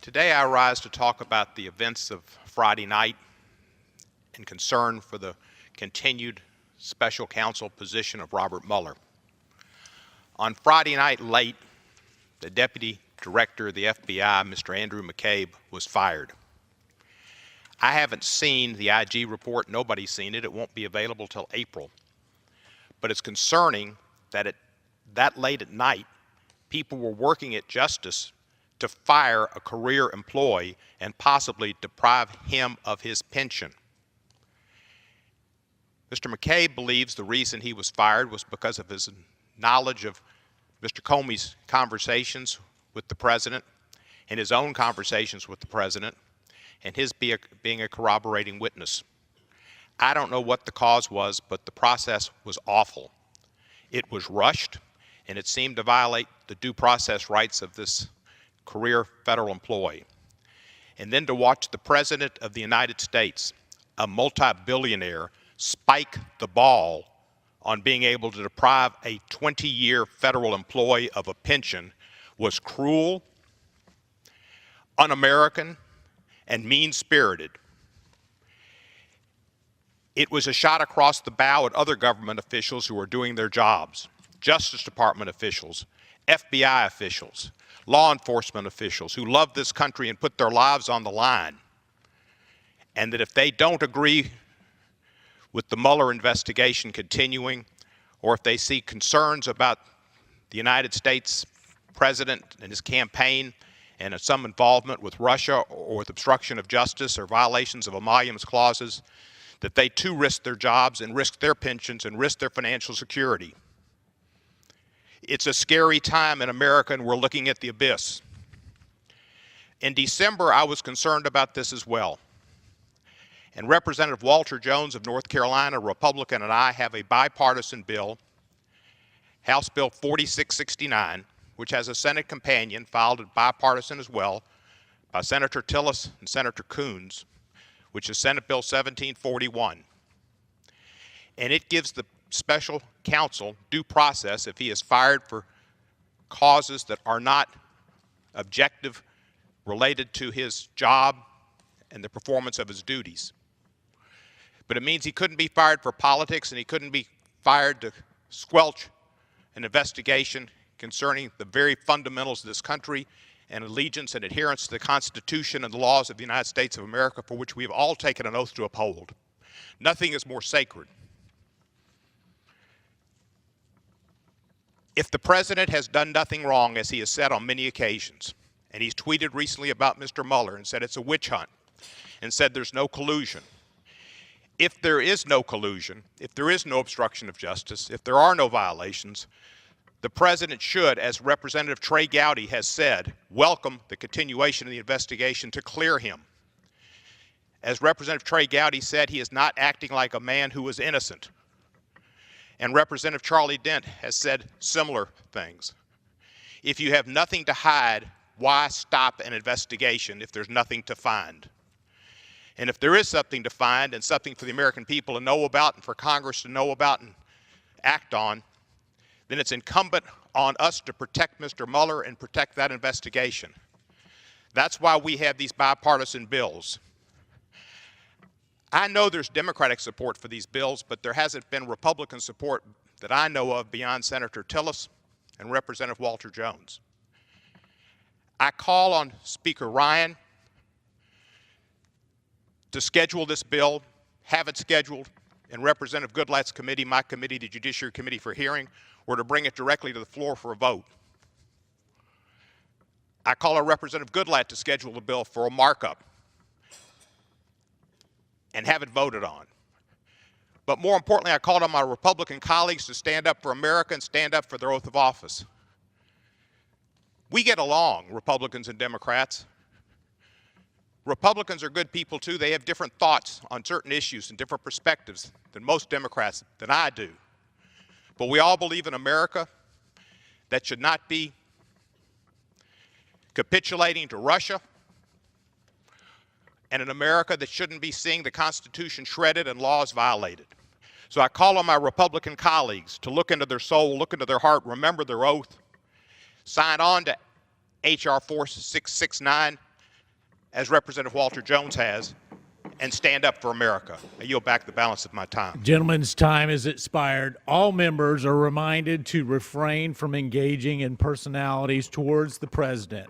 Today I rise to talk about the events of Friday night and concern for the continued special counsel position of Robert Mueller. On Friday night late, the Deputy Director of the FBI, Mr. Andrew McCabe, was fired. I haven't seen the IG report. Nobody's seen it. It won't be available till April. But it's concerning that that late at night, people were working at Justice to fire a career employee and possibly deprive him of his pension. Mr. McCabe believes the reason he was fired was because of his knowledge of Mr. Comey's conversations with the President and his own conversations with the President and his being a corroborating witness. I don't know what the cause was, but the process was awful. It was rushed, and it seemed to violate the due process rights of this career federal employee. And then to watch the President of the United States, a multi-billionaire, spike the ball on being able to deprive a 20-year federal employee of a pension was cruel, un-American, and mean-spirited. It was a shot across the bow at other government officials who are doing their jobs, Justice Department officials, FBI officials, law enforcement officials who love this country and put their lives on the line, and that if they don't agree with the Mueller investigation continuing, or if they see concerns about the United States President and his campaign and some involvement with Russia or with obstruction of justice or violations of emoluments clauses, that they too risk their jobs and risk their pensions and risk their financial security. It's a scary time in America, and we're looking at the abyss. In December, I was concerned about this as well. And Representative Walter Jones of North Carolina, a Republican, and I have a bipartisan bill, House Bill 4669, which has a Senate companion filed as bipartisan as well by Senator Tillis and Senator Coons, which is Senate Bill 1741. And it gives the special counsel due process if he is fired for causes that are not objective related to his job and the performance of his duties. But it means he couldn't be fired for politics, and he couldn't be fired to squelch an investigation concerning the very fundamentals of this country and allegiance and adherence to the Constitution and the laws of the United States of America, for which we have all taken an oath to uphold. Nothing is more sacred. If the President has done nothing wrong, as he has said on many occasions, and he's tweeted recently about Mr. Mueller and said it's a witch hunt, and said there's no collusion. If there is no collusion, if there is no obstruction of justice, if there are no violations, the President should, as Representative Trey Gowdy has said, welcome the continuation of the investigation to clear him. As Representative Trey Gowdy said, he is not acting like a man who is innocent. And Representative Charlie Dent has said similar things. If you have nothing to hide, why stop an investigation if there's nothing to find? And if there is something to find and something for the American people to know about and for Congress to know about and act on, then it's incumbent on us to protect Mr. Mueller and protect that investigation. That's why we have these bipartisan bills. I know there's Democratic support for these bills, but there hasn't been Republican support that I know of beyond Senator Tillis and Representative Walter Jones. I call on Speaker Ryan to schedule this bill, have it scheduled in Representative Goodlatte's committee, my committee, the Judiciary Committee, for hearing, or to bring it directly to the floor for a vote. I call on Representative Goodlatte to schedule the bill for a markup and have it voted on. But more importantly, I called on my Republican colleagues to stand up for America and stand up for their oath of office. We get along, Republicans and Democrats. Republicans are good people too. They have different thoughts on certain issues and different perspectives than most Democrats, than I do. But we all believe in America that should not be capitulating to Russia, and an America that shouldn't be seeing the Constitution shredded and laws violated. So I call on my Republican colleagues to look into their soul, look into their heart, remember their oath, sign on to H.R. 4669, as Representative Walter Jones has, and stand up for America. I yield back the balance of my time. Gentleman's time is expired. All members are reminded to refrain from engaging in personalities towards the president.